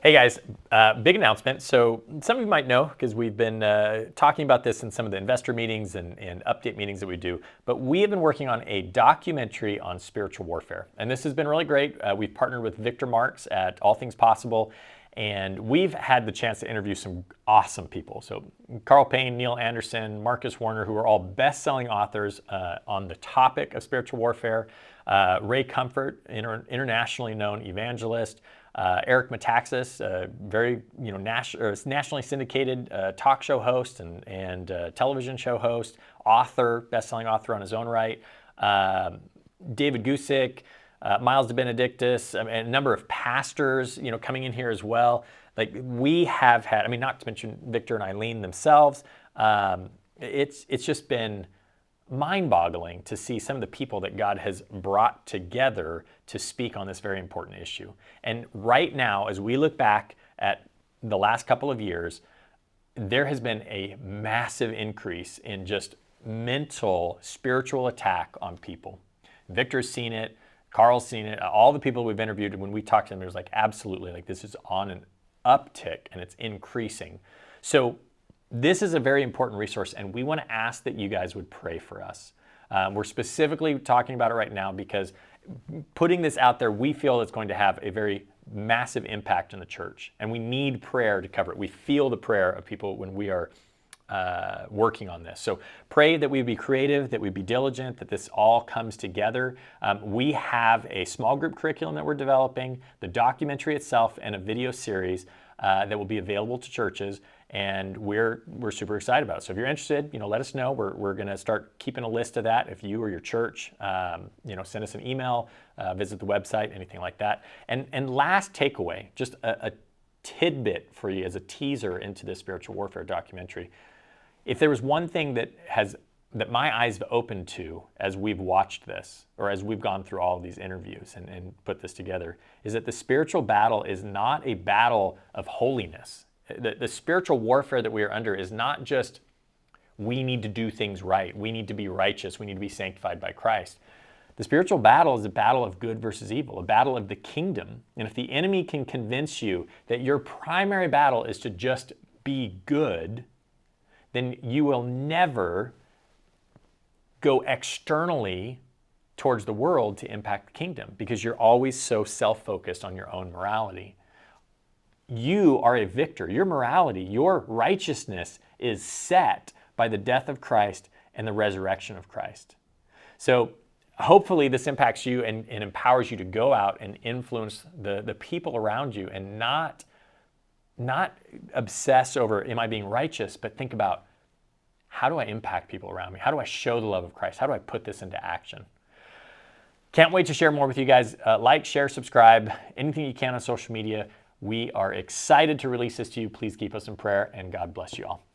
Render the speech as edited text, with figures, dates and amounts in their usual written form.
Hey guys, big announcement. So some of you might know because we've been talking about this in some of the investor meetings and update meetings that we do, but we have been working on a documentary on spiritual warfare. And this has been really great. We've partnered with Victor Marx at All Things Possible, and we've had the chance to interview some awesome people. So Carl Payne, Neil Anderson, Marcus Warner, who are all best-selling authors on the topic of spiritual warfare. Ray Comfort, internationally known evangelist. Eric Metaxas, very nationally syndicated talk show host and television show host, author, best-selling author on his own right. David Gusick, Miles DeBenedictis, and a number of pastors, coming in here as well. Like we have had, not to mention Victor and Eileen themselves. It's just been mind-boggling to see some of the people that God has brought together to speak on this very important issue. And right now, as we look back at the last couple of years, there has been a massive increase in just mental, spiritual attack on people. Victor's seen it, Carl's seen it, all the people we've interviewed, when we talked to them, it was like, absolutely, like this is on an uptick and it's increasing. So this is a very important resource, and we want to ask that you guys would pray for us. We're specifically talking about it right now because putting this out there, we feel it's going to have a very massive impact in the church, and we need prayer to cover it. We feel the prayer of people when we are working on this. So pray that we be creative, that we be diligent, that this all comes together. We have a small group curriculum that we're developing, the documentary itself, and a video series that will be available to churches. And we're super excited about it. So if you're interested, let us know. We're going to start keeping a list of that. If you or your church, send us an email, visit the website, anything like that. And last takeaway, just a tidbit for you as a teaser into this spiritual warfare documentary. If there was one thing that my eyes have opened to as we've watched this, or as we've gone through all of these interviews and put this together, is that the spiritual battle is not a battle of holiness. The spiritual warfare that we are under is not just we need to do things right, we need to be righteous, we need to be sanctified by Christ. The spiritual battle is a battle of good versus evil, a battle of the kingdom. And if the enemy can convince you that your primary battle is to just be good, then you will never go externally towards the world to impact the kingdom because you're always so self-focused on your own morality. You are a victor. Your morality, your righteousness is set by the death of Christ and the resurrection of Christ. So hopefully this impacts you and empowers you to go out and influence the people around you and not obsess over, am I being righteous, but think about, how do I impact people around me? How do I show the love of Christ? How do I put this into action? Can't wait to share more with you guys. Like, share, subscribe, anything you can on social media. We are excited to release this to you. Please keep us in prayer, and God bless you all.